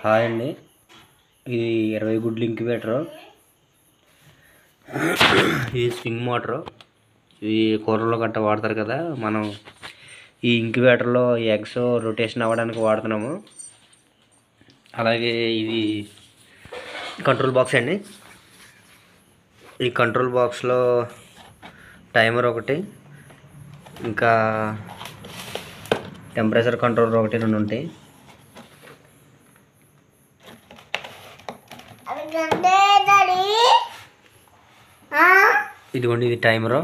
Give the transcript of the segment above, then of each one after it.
Hi అండి. ఇది 20 గుడ్లు ఇంక్యుబేటరు. ఇది స్వింగ్ మోటరు. ఇది కూరల్లో గట్ట వాడతారు కదా. మనం ఈ ఇంక్యుబేటర్లో ఎగ్స్ రొటేషన్ అవ్వడానికి వాడుతున్నాము. అలాగే ఇది కంట్రోల్ బాక్స్ అండి. ఈ కంట్రోల్ బాక్స్లో టైమర్ ఒకటి, ఇంకా టెంపరేచర్ కంట్రోలర్ ఒకటి, 2 ఉంటాయి. ఇదిగోండి, ఇది టైమరు.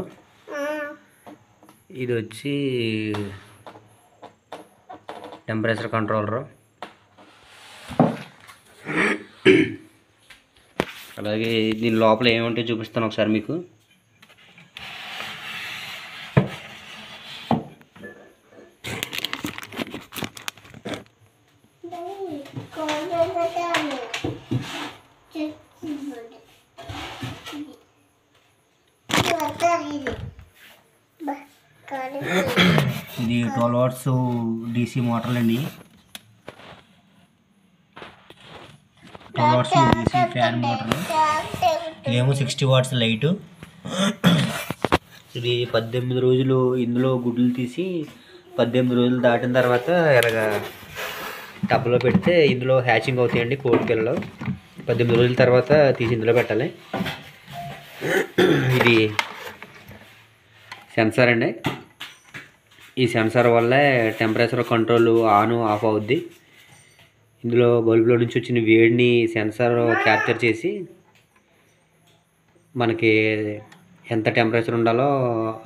ఇది వచ్చి టెంపరేచర్ కంట్రోలరు. అలాగే దీని లోపల ఏముంటే చూపిస్తాను ఒకసారి మీకు. ఇది 12 వాట్స్ DC మోటార్లు అండి. 12 వాట్స్ DC ఫ్యాన్ మోటార్లు. ఇదేమో 60 వాట్స్ లైటు. ఇది 18 రోజులు ఇందులో గుడ్లు తీసి 18 రోజులు దాటిన తర్వాత ఇలాగా టబ్లో పెడితే ఇందులో హ్యాచింగ్ అవుతాయండి కోడి పిల్లలు. 18 రోజుల తర్వాత తీసి ఇందులో పెట్టాలి. ఇది సెన్సార్ అండి. ఈ సెన్సార్ వల్లే టెంపరేచర్ కంట్రోల్ ఆన్ ఆఫ్ అవుద్ది. ఇందులో బల్బులో నుంచి వచ్చిన వేడిని సెన్సార్ క్యాప్చర్ చేసి మనకి ఎంత టెంపరేచర్ ఉండాలో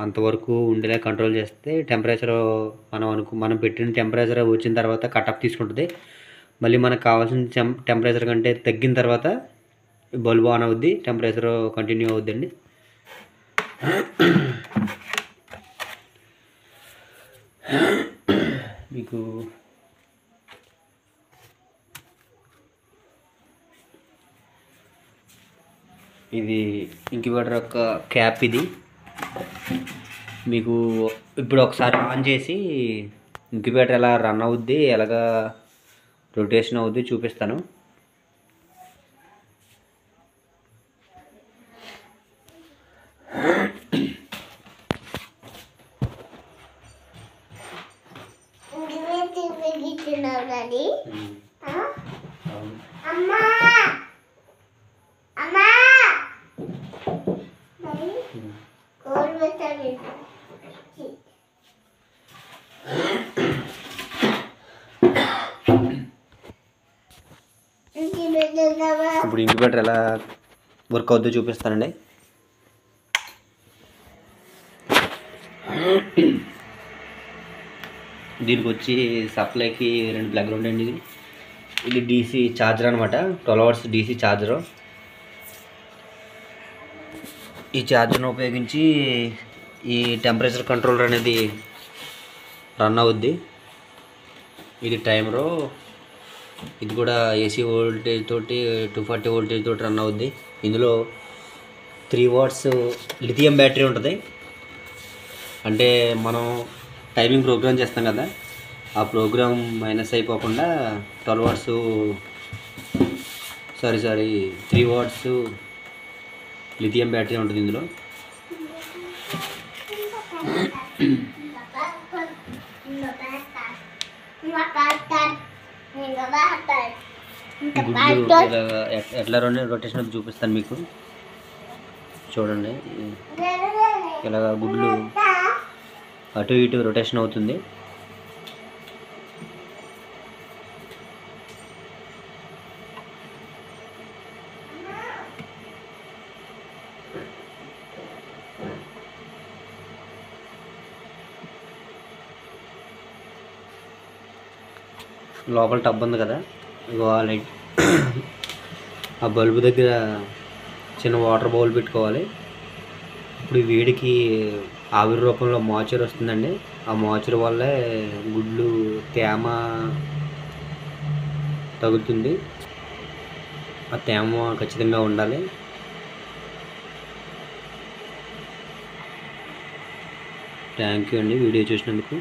అంతవరకు ఉండేలా కంట్రోల్ చేస్తే టెంపరేచర్ మనం పెట్టిన టెంపరేచర్ వచ్చిన తర్వాత కట్-ఆఫ్ తీసుకుంటుంది. మళ్ళీ మనకు కావాల్సిన టెంపరేచర్ కంటే తగ్గిన తర్వాత బల్బు ఆన్ అవుద్ది, టెంపరేచర్ కంటిన్యూ అవుద్దండి. మీకు ఇది ఇంక్యుబేటర్ యొక్క క్యాప్. ఇది మీకు ఇప్పుడు ఒకసారి ఆన్ చేసి ఇంక్యుబేటర్ ఎలా రన్ అవుద్ది, ఎలాగా రొటేషన్ అవుద్ది చూపిస్తాను. ఇప్పుడు ఇంక్యుబేటర్ ఎలా వర్క్ అవుద్దో చూపిస్తానండి. దీనికి వచ్చి సప్లైకి 2 ప్లగ్లు ఉంటాయండి. ఇది DC ఛార్జర్ అనమాట. 12 వాట్స్ DC ఛార్జరు. ఈ ఛార్జర్ను ఉపయోగించి ఈ టెంపరేచర్ కంట్రోలర్ అనేది రన్ అవుద్ది. ఇది టైమరు. ఇది కూడా AC వోల్టేజ్ తోటి 240 వోల్టేజ్ తోటి రన్ అవుద్ది. ఇందులో 3 వాట్స్ లిథియం బ్యాటరీ ఉంటుంది. అంటే మనం టైమింగ్ ప్రోగ్రామ్ చేస్తాం కదా, ఆ ప్రోగ్రామ్ మైనస్ అయిపోకుండా 12 వాట్స్ 3 వాట్స్ లిథియం బ్యాటరీ ఉంటుంది ఇందులో. గుడ్లు ఎట్లా రొటేషన్ చూపిస్తాను మీకు, చూడండి. ఇలాగ గుడ్లు అటు ఇటు రొటేషన్ అవుతుంది. లోపల టబ్ ఉంది కదా, ఆ లైట్ ఆ బల్బు దగ్గర చిన్న వాటర్ బౌల్ పెట్టుకోవాలి. ఇప్పుడు వేడికి ఆవిరి రూపంలో మాయిశ్చర్ వస్తుందండి. ఆ మాయిశ్చర్ వల్లే గుడ్లు తేమ తగులుతుంది. ఆ తేమ ఖచ్చితంగా ఉండాలి. థ్యాంక్ యూ అండి వీడియో చూసినందుకు.